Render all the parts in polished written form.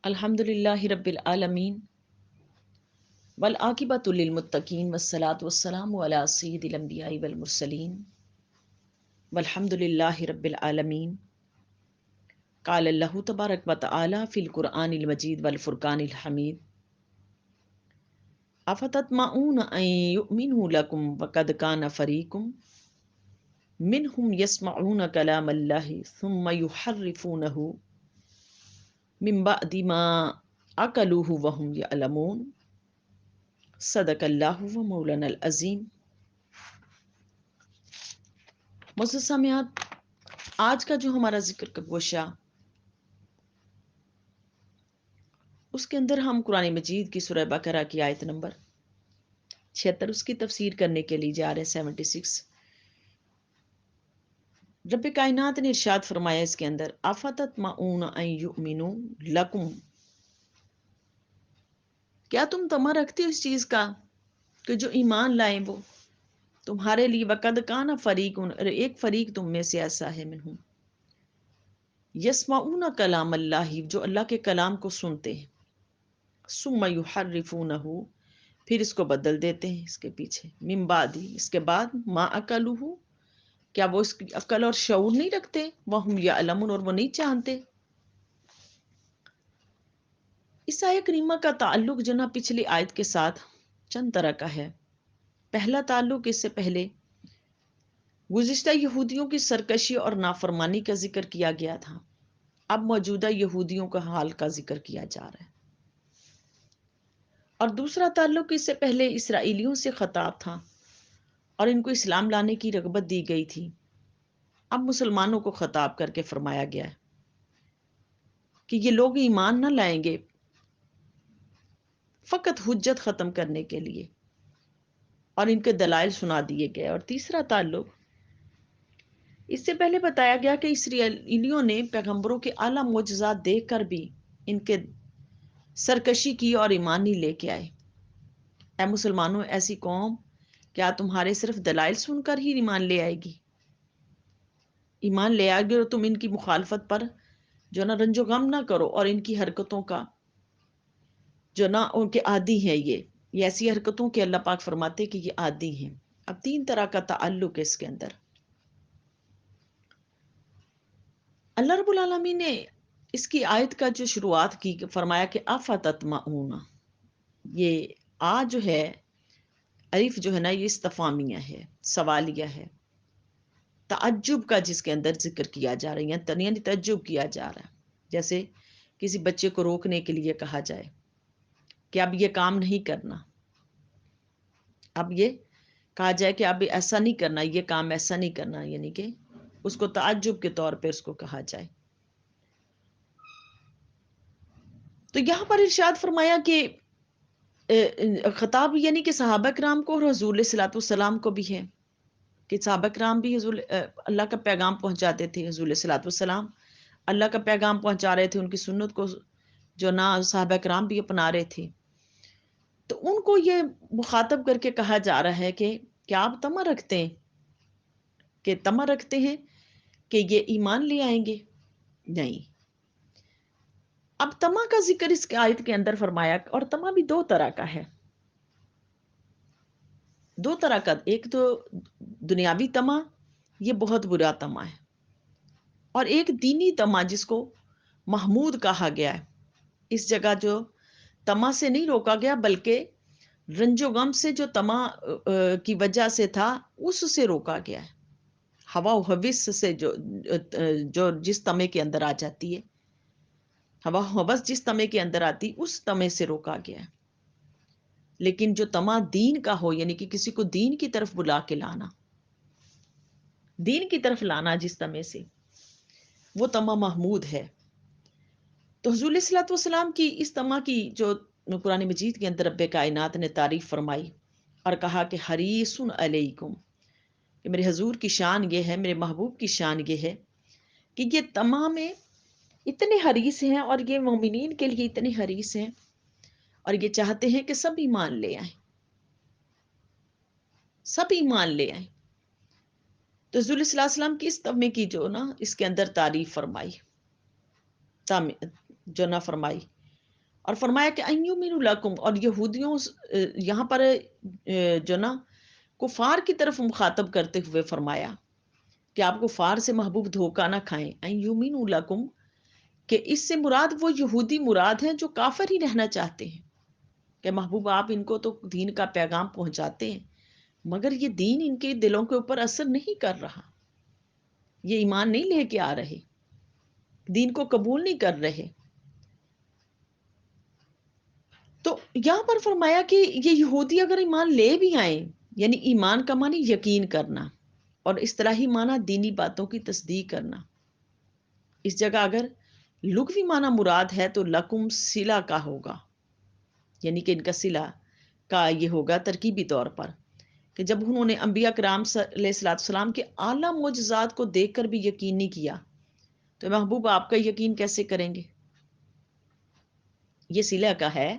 الحمدللہ رب العالمین والعاقبۃ للمتقین والصلاۃ والسلام علی سید الانبیاء والمرسلین والحمدللہ رب العالمین۔ قال اللہ تبارک و تعالی فی القرآن المجید والفرقان الحمید افتطمعون ان یؤمنوا لکم وقد کان فریق منہم یسمعون کلام اللہ ثم یحرفونہ من بعد ما عقلوہ وہم یعلمون۔ صدق اللہ و مولانا العظیم۔ معزز سامعات، آج کا جو ہمارا ذکر کا گوشہ، اس کے اندر ہم قرآن مجید کی سورہ بقرہ کی آیت نمبر 76 اس کی تفسیر کرنے کے لیے جا رہے ہیں۔ 76 رب کائنات نے ارشاد فرمایا اس کے اندر افتطمعون ان یؤمنوا لکم، کیا تم طمع رکھتے ہو اس چیز کا کہ جو ایمان لائیں وہ تمہارے لیے، وقد کان فریق، ایک فریق تم میں سے ایسا ہے، منہم یسمعون کلام اللہ، جو اللہ کے کلام کو سنتے ہیں، ثم یحرفونہ، پھر اس کو بدل دیتے ہیں، اس کے پیچھے، من بعد، اس کے بعد، ما عقلوہ، کیا وہ اس کی عقل اور شعور نہیں رکھتے، وہم یعلمون، اور وہ نہیں جانتے۔ اس آیت کریمہ کا تعلق جو نا پچھلی آیت کے ساتھ چند طرح کا ہے۔ پہلا تعلق، اس سے پہلے گزشتہ یہودیوں کی سرکشی اور نافرمانی کا ذکر کیا گیا تھا، اب موجودہ یہودیوں کا حال کا ذکر کیا جا رہا ہے۔ اور دوسرا تعلق، اس سے پہلے اسرائیلیوں سے خطاب تھا اور ان کو اسلام لانے کی رغبت دی گئی تھی، اب مسلمانوں کو خطاب کر کے فرمایا گیا ہے کہ یہ لوگ ایمان نہ لائیں گے فقط حجت ختم کرنے کے لیے، اور ان کے دلائل سنا دیے گئے۔ اور تیسرا تعلق، اس سے پہلے بتایا گیا کہ اسرائیلیوں نے پیغمبروں کے اعلیٰ معجزات دیکھ کر بھی ان کے سرکشی کی اور ایمان نہیں لے کے آئے۔ اے مسلمانوں، ایسی قوم کیا تمہارے صرف دلائل سن کر ہی ایمان لے آئے گی؟ ایمان لے آئے گی اور تم ان کی مخالفت پر جو نا رنج و غم نہ کرو، اور ان کی حرکتوں کا جو نا ان کے عادی ہیں، یہ ایسی حرکتوں کے اللہ پاک فرماتے کہ یہ عادی ہیں۔ اب تین طرح کا تعلق ہے اس کے اندر۔ اللہ رب العالمین نے اس کی آیت کا جو شروعات کی، فرمایا کہ افتطمعون، یہ آ جو ہے، الف جو ہے نا، یہ استفہامیہ ہے، سوالیہ ہے، تعجب کا جس کے اندر ذکر کیا جا رہا ہے، یعنی تعجب کیا جا رہا ہے، جیسے کسی بچے کو روکنے کے لیے کہا جائے کہ اب یہ کام نہیں کرنا، اب یہ کہا جائے کہ اب ایسا نہیں کرنا، یہ کام ایسا نہیں کرنا، یعنی کہ اس کو تعجب کے طور پہ اس کو کہا جائے۔ تو یہاں پر ارشاد فرمایا کہ خطاب یعنی کہ صحابہ کرام کو اور حضور علیہ الصلوۃ والسلام کو بھی ہے، کہ صحابہ کرام بھی حضور اللہ کا پیغام پہنچاتے تھے، حضور علیہ الصلوۃ والسلام اللہ کا پیغام پہنچا رہے تھے، ان کی سنت کو جو نا صحابہ کرام بھی اپنا رہے تھے۔ تو ان کو یہ مخاطب کر کے کہا جا رہا ہے کہ کیا آپ طمع رکھتے ہیں، کہ طمع رکھتے ہیں کہ یہ ایمان لے آئیں گے؟ نہیں۔ اب طمع کا ذکر اس آیت کے اندر فرمایا، اور طمع بھی دو طرح کا ہے، دو طرح کا، ایک تو دنیاوی طمع، یہ بہت برا طمع ہے، اور ایک دینی طمع جس کو محمود کہا گیا ہے۔ اس جگہ جو طمع سے نہیں روکا گیا، بلکہ رنج و غم سے جو طمع کی وجہ سے تھا، اس سے روکا گیا ہے، ہوا و ہوس سے جو جس طمع کے اندر آ جاتی ہے، ہوا و ہوس جس طمع کے اندر آتی، اس طمع سے روکا گیا ہے۔ لیکن جو طمع دین کا ہو، یعنی کہ کسی کو دین کی طرف بلا کے لانا، دین کی طرف لانا جس طمع سے، وہ طمع محمود ہے۔ تو حضور علیہ الصلوۃ والسلام کی اس طمع کی جو قرآن مجید کے اندر رب کائنات نے تعریف فرمائی اور کہا کہ حریص علیکم، کہ میرے حضور کی شان یہ ہے، میرے محبوب کی شان یہ ہے کہ یہ طمع میں اتنے حریص ہیں، اور یہ مومنین کے لیے اتنے حریص ہیں، اور یہ چاہتے ہیں کہ سب ایمان لے آئیں، سب ایمان لے آئیں۔ تو حضور صلی اللہ علیہ وسلم کی اس طمع کی جو نا اس کے اندر تعریف فرمائی، جو نہ فرمائی اور فرمایا کہ ان یؤمنوا لکم، اور یہودیوں یہاں پر جو نا کفار کی طرف مخاطب کرتے ہوئے فرمایا کہ آپ کفار سے محبوب دھوکہ نہ کھائیں. ان یؤمنوا لکم، کہ اس سے مراد وہ یہودی مراد ہیں جو کافر ہی رہنا چاہتے ہیں، کہ محبوب آپ ان کو تو دین کا پیغام پہنچاتے ہیں مگر یہ دین ان کے دلوں کے اوپر اثر نہیں کر رہا، یہ ایمان نہیں لے کے آ رہے، دین کو قبول نہیں کر رہے. تو یہاں پر فرمایا کہ یہ یہودی اگر ایمان لے بھی آئیں، یعنی ایمان کا معنی یقین کرنا، اور اصطلاحی معنی دینی باتوں کی تصدیق کرنا. اس جگہ اگر لغوی معنی مراد ہے تو لکم صلہ کا ہوگا، یعنی کہ ان کا صلہ کا یہ ہوگا ترکیبی طور پر کہ جب انہوں نے انبیاء کرام علیہ السلام کے اعلیٰ معجزات کو دیکھ کر بھی یقین نہیں کیا تو محبوب آپ کا یقین کیسے کریں گے؟ یہ صلہ کا ہے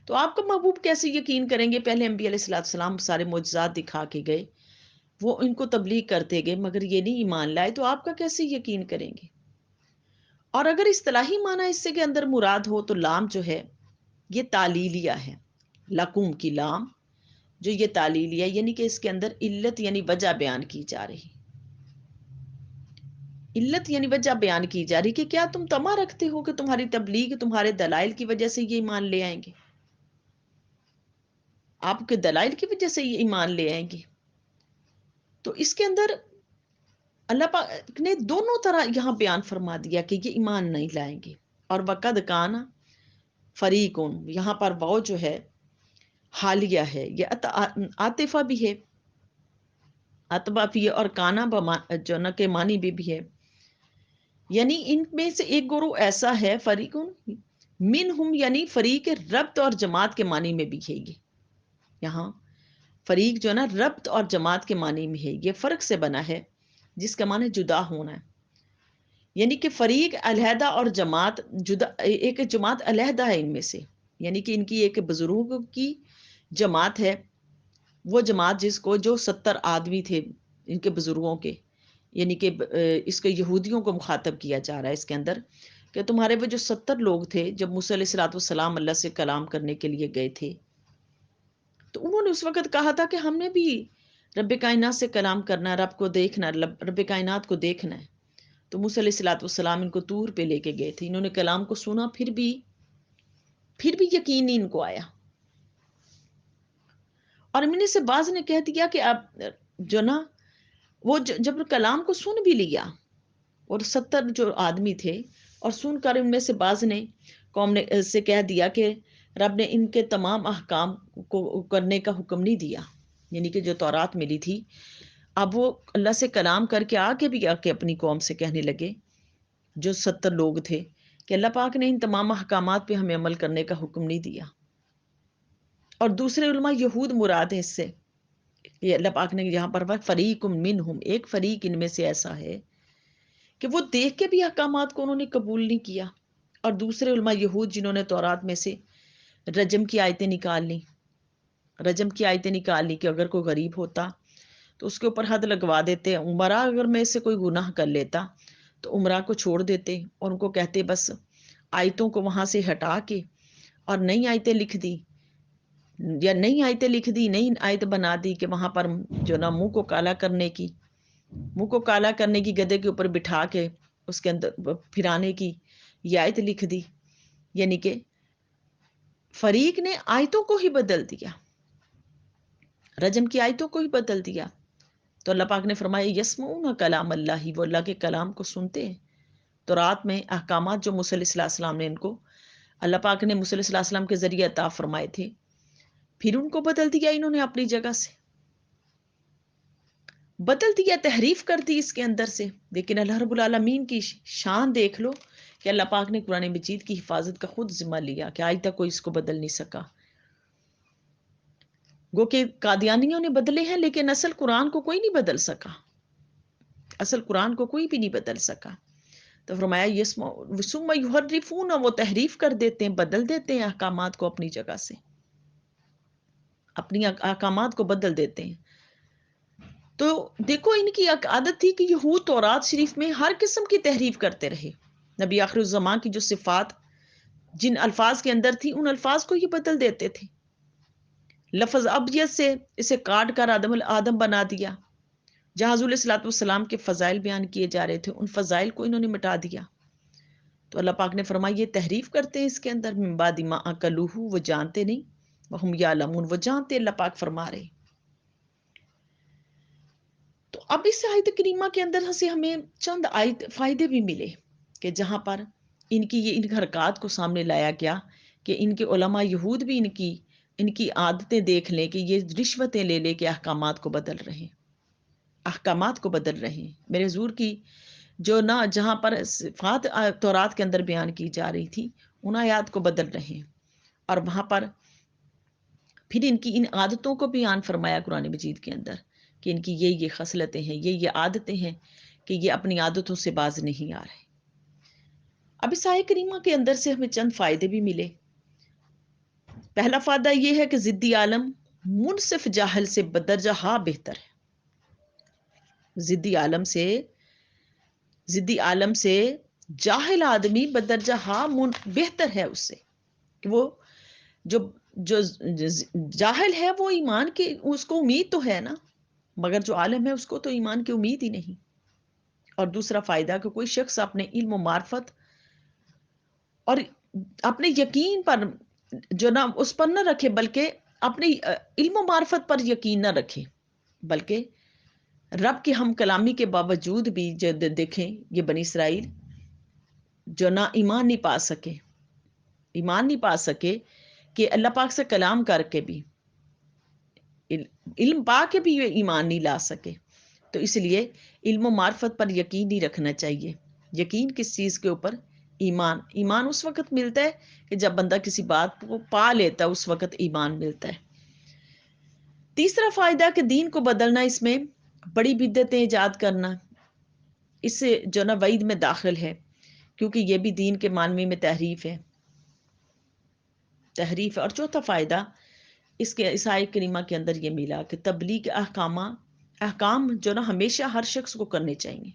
تو آپ کا محبوب کیسے یقین کریں گے؟ پہلے انبیاء علیہ السلام سارے معجزات دکھا کے گئے، وہ ان کو تبلیغ کرتے گئے مگر یہ نہیں ایمان لائے، تو آپ کا کیسے یقین کریں گے؟ اور اگر اصطلاحی معنی اس سے کے اندر مراد ہو تو لام جو ہے یہ تعلیلیہ ہے، لکم کی لام جو یہ تعلیلیہ، یعنی کہ اس کے اندر علت یعنی وجہ بیان کی جا رہی، علت یعنی وجہ بیان کی جا رہی کہ کیا تم طمع رکھتے ہو کہ تمہاری تبلیغ تمہارے دلائل کی وجہ سے یہ ایمان لے آئیں گے؟ آپ کے دلائل کی وجہ سے یہ ایمان لے آئیں گے؟ تو اس کے اندر اللہ پاک نے دونوں طرح یہاں بیان فرما دیا کہ یہ ایمان نہیں لائیں گے. اور وقد کان فریقون، یہاں پر وہ جو ہے حالیہ ہے، یہ عاطفہ بھی ہے، عطبہ بھی ہے، اور کانا جو نا کے معنی بھی ہے، یعنی ان میں سے ایک گروہ ایسا ہے، فریقون منہم یعنی فریق ربط اور جماعت کے معنی میں بھی ہے. یہاں فریق جو نا ربط اور جماعت کے معنی میں ہے، یہ فرق سے بنا ہے جس کا معنی جدا ہونا ہے، یعنی کہ فریق علیحدہ اور جماعت جدا، ایک جماعت علیحدہ ہے ان میں سے، یعنی کہ ان کی ایک بزرگوں کی جماعت ہے، وہ جماعت جس کو جو 70 آدمی تھے ان کے بزرگوں کے، یعنی کہ اس کے یہودیوں کو مخاطب کیا جا رہا ہے اس کے اندر کہ تمہارے وہ جو 70 لوگ تھے جب موسیٰ علیہ السلام اللہ سے کلام کرنے کے لیے گئے تھے تو انہوں نے اس وقت کہا تھا کہ ہم نے بھی رب کائنات سے کلام کرنا ہے، رب کو دیکھنا، رب کائنات کو دیکھنا ہے. تو موسیٰ علیہ السلام ان کو طور پہ لے کے گئے تھے، انہوں نے کلام کو سنا، پھر بھی یقین نہیں ان کو آیا. اور ان میں سے بعض نے کہہ دیا کہ اب جو نا وہ جب کلام کو سن بھی لیا اور 70 جو آدمی تھے اور سن کر ان میں سے بعض نے قوم نے سے کہہ دیا کہ رب نے ان کے تمام احکام کو کرنے کا حکم نہیں دیا، یعنی کہ جو تورات ملی تھی، اب وہ اللہ سے کلام کر کے آ کے اپنی قوم سے کہنے لگے جو 70 لوگ تھے کہ اللہ پاک نے ان تمام احکامات پہ ہمیں عمل کرنے کا حکم نہیں دیا. اور دوسرے علماء یہود مراد ہیں اس سے، یہ اللہ پاک نے یہاں پر فریق منہم، ایک فریق ان میں سے ایسا ہے کہ وہ دیکھ کے بھی احکامات کو انہوں نے قبول نہیں کیا. اور دوسرے علماء یہود جنہوں نے تورات میں سے رجم کی آیتیں نکال لی کہ اگر کوئی غریب ہوتا تو اس کے اوپر حد لگوا دیتے، عمرہ اگر میں سے کوئی گناہ کر لیتا تو عمرہ کو چھوڑ دیتے اور ان کو کہتے بس آیتوں کو وہاں سے ہٹا کے اور نئی آیتیں لکھ دی، نئی آیت بنا دی کہ وہاں پر جو نا منہ کو کالا کرنے کی گدے کے اوپر بٹھا کے اس کے اندر پھرانے کی یہ آیت لکھ دی. یعنی کہ فریق نے آیتوں کو ہی بدل دیا، رجم کی آیتوں کو ہی بدل دیا. تو اللہ پاک نے فرمایا یسمعون کلام اللہ، وہ اللہ کے کلام کو سنتے ہیں. تو رات میں احکامات جو موسیٰ علیہ السلام نے ان کو اللہ پاک نے موسیٰ علیہ السلام کے ذریعے عطا فرمائے تھے، پھر ان کو بدل دیا انہوں نے، اپنی جگہ سے بدل دیا، تحریف کر دی اس کے اندر سے. لیکن اللہ رب العالمین کی شان دیکھ لو کہ اللہ پاک نے قرآن مجید کی حفاظت کا خود ذمہ لیا کہ آج تک کوئی اس کو بدل نہیں سکا. گو کہ قادیانیوں نے بدلے ہیں لیکن اصل قرآن کو کوئی نہیں بدل سکا، اصل قرآن کو کوئی بھی نہیں بدل سکا. تو فرمایا ثم یحرفون، وہ تحریف کر دیتے ہیں، بدل دیتے ہیں احکامات کو اپنی جگہ سے، اپنی احکامات کو بدل دیتے ہیں. تو دیکھو ان کی ایک عادت تھی کہ یہود تورات شریف میں ہر قسم کی تحریف کرتے رہے. نبی آخر الزمان کی جو صفات جن الفاظ کے اندر تھی ان الفاظ کو یہ بدل دیتے تھے. لفظ ابیض سے اسے کاٹ کر آدم بنا دیا. جہاں حضور صلی اللہ علیہ وسلم کے فضائل بیان کیے جا رہے تھے ان فضائل کو انہوں نے مٹا دیا. تو اللہ پاک نے فرمایا یہ تحریف کرتے ہیں اس کے اندر، من بعد ما عقلوہ، وہ جانتے نہیں، وہم یعلمون، وہ جانتے. اللہ پاک فرما رہے. تو اب اس آیت کریمہ کے اندر سے ہمیں چند فائدے بھی ملے کہ جہاں پر ان کی ان حرکات کو سامنے لایا گیا کہ ان کے علماء یہود بھی ان کی عادتیں دیکھ لیں کہ یہ رشوتیں لے لے کے احکامات کو بدل رہے ہیں، احکامات کو بدل رہے ہیں. میرے حضور کی جو نہ جہاں پر صفات تورات کے اندر بیان کی جا رہی تھی ان آیات کو بدل رہے ہیں، اور وہاں پر پھر ان کی ان عادتوں کو بیان فرمایا قرآن مجید کے اندر کہ ان کی یہ خصلتیں ہیں، یہ عادتیں ہیں کہ یہ اپنی عادتوں سے باز نہیں آ رہے. اب اس آیت کریمہ کے اندر سے ہمیں چند فائدے بھی ملے. پہلا فائدہ یہ ہے کہ ضدی عالم منصف جاہل سے بدرجہ بہتر ہے. ضدی عالم سے جاہل آدمی بدرجہ بہتر ہے اس سے، کہ وہ جو جاہل ہے وہ ایمان کی اس کو امید تو ہے نا، مگر جو عالم ہے اس کو تو ایمان کی امید ہی نہیں. اور دوسرا فائدہ کہ کوئی شخص اپنے علم و معرفت اور اپنے یقین پر جو نہ اس پر نہ رکھے، بلکہ اپنے علم و معرفت پر یقین نہ رکھے، بلکہ رب کی ہم کلامی کے باوجود بھی جو دیکھیں یہ بنی اسرائیل جو نہ ایمان نہیں پا سکے کہ اللہ پاک سے کلام کر کے بھی علم پا کے بھی یہ ایمان نہیں لا سکے. تو اس لیے علم و معرفت پر یقین نہیں رکھنا چاہیے. یقین کس چیز کے اوپر؟ ایمان اس وقت ملتا ہے کہ جب بندہ کسی بات کو پا لیتا ہے، اس وقت ایمان ملتا ہے. تیسرا فائدہ کہ دین کو بدلنا، اس میں بڑی بدعتیں ایجاد کرنا اس سے جو نا وعید میں داخل ہے، کیونکہ یہ بھی دین کے معنی میں تحریف ہے. اور چوتھا فائدہ اس آیت کریمہ کے اندر یہ ملا کہ تبلیغ احکام جو نا ہمیشہ ہر شخص کو کرنے چاہیے.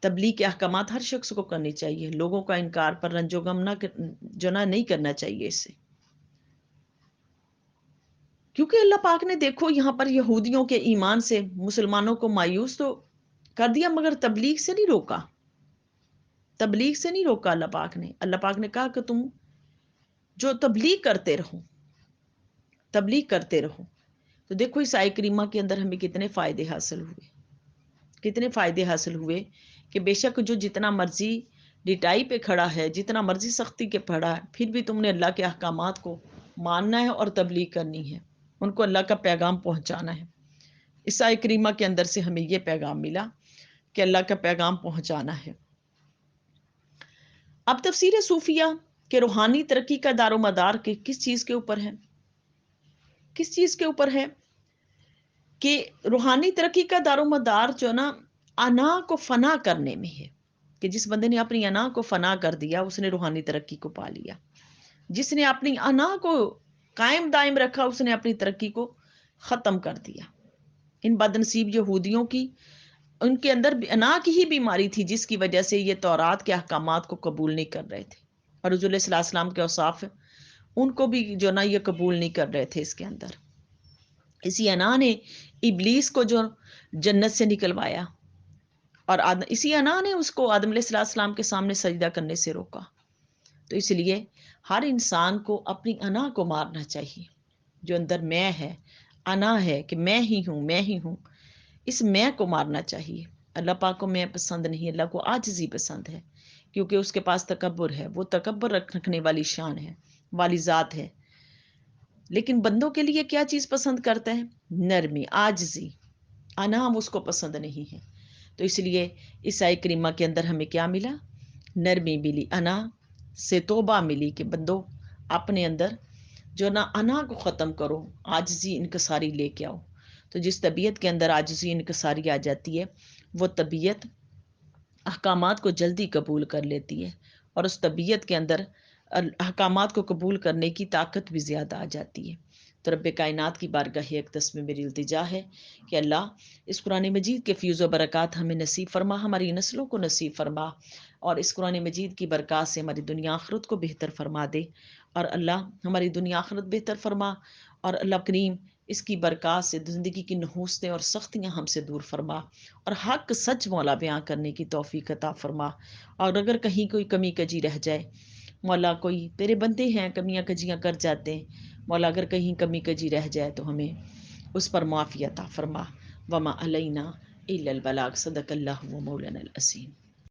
تبلیغ کے احکامات ہر شخص کو کرنے چاہیے. لوگوں کا انکار پر رنج و غم نہیں کرنا چاہیے اس سے، کیونکہ اللہ پاک نے دیکھو یہاں پر یہودیوں کے ایمان سے مسلمانوں کو مایوس تو کر دیا، مگر تبلیغ سے نہیں روکا. اللہ پاک نے کہا کہ تم جو تبلیغ کرتے رہو. تو دیکھو اس آیت کریمہ کے اندر ہمیں کتنے فائدے حاصل ہوئے کہ بے شک جو جتنا مرضی ڈٹائی پہ کھڑا ہے، جتنا مرضی سختی کے پڑا ہے، پھر بھی تم نے اللہ کے احکامات کو ماننا ہے اور تبلیغ کرنی ہے، ان کو اللہ کا پیغام پہنچانا ہے. اس آیت کریمہ کے اندر سے ہمیں یہ پیغام ملا کہ اللہ کا پیغام پہنچانا ہے. اب تفسیر صوفیہ کہ روحانی ترقی کا دار و مدار کس چیز کے اوپر ہے کہ روحانی ترقی کا دار و مدار جو نا انا کو فنا کرنے میں ہے، کہ جس بندے نے اپنی انا کو فنا کر دیا اس نے روحانی ترقی کو پا لیا. جس نے اپنی انا کو قائم دائم رکھا اس نے اپنی ترقی کو ختم کر دیا. ان بدنصیب یہودیوں کی ان کے اندر انا کی ہی بیماری تھی، جس کی وجہ سے یہ تورات کے احکامات کو قبول نہیں کر رہے تھے، اور رسول اللہ صلی اللہ علیہ وسلم کے اوصاف ان کو بھی جو نا یہ قبول نہیں کر رہے تھے. اس کے اندر اسی انا نے ابلیس کو جو جنت سے نکلوایا، اور اسی انا نے اس کو آدم علیہ السلام کے سامنے سجدہ کرنے سے روکا. تو اس لیے ہر انسان کو اپنی انا کو مارنا چاہیے. جو اندر میں ہے، انا ہے کہ میں ہی ہوں، اس میں کو مارنا چاہیے. اللہ پاک کو میں پسند نہیں، اللہ کو عاجزی پسند ہے، کیونکہ اس کے پاس تکبر ہے، وہ تکبر رکھنے والی شان ہے، والی ذات ہے. لیکن بندوں کے لیے کیا چیز پسند کرتا ہے؟ نرمی، عاجزی. انا اس کو پسند نہیں ہے. تو اس لیے اس آیت کریمہ کے اندر ہمیں کیا ملا؟ نرمی ملی، انا سے توبہ ملی کہ بندو اپنے اندر جو نا انا کو ختم کرو، عاجزی انکساری لے کے آؤ. تو جس طبیعت کے اندر عاجزی انکساری آ جاتی ہے وہ طبیعت احکامات کو جلدی قبول کر لیتی ہے، اور اس طبیعت کے اندر احکامات کو قبول کرنے کی طاقت بھی زیادہ آ جاتی ہے. تو رب کائنات کی بارگاہ اقدس میں میری التجا ہے کہ اللہ اس قرآن مجید کے فیض و برکات ہمیں نصیب فرما، ہماری نسلوں کو نصیب فرما، اور اس قرآن مجید کی برکات سے ہماری دنیا آخرت کو بہتر فرما دے، اور اللہ ہماری دنیا آخرت بہتر فرما، اور اللہ کریم اس کی برکات سے زندگی کی نحوستیں اور سختیاں ہم سے دور فرما، اور حق سچ مولا بیان کرنے کی توفیق عطا فرما، اور اگر کہیں کوئی کمی کجی رہ جائے مولا، کوئی تیرے بندے ہیں کمیاں کجیاں کر جاتے ہیں مولا، اگر کہیں کمی کجی رہ جائے تو ہمیں اس پر معافی عطا فرما، وما علینا الا البلاغ، صدق اللہ و مولانا العظیم۔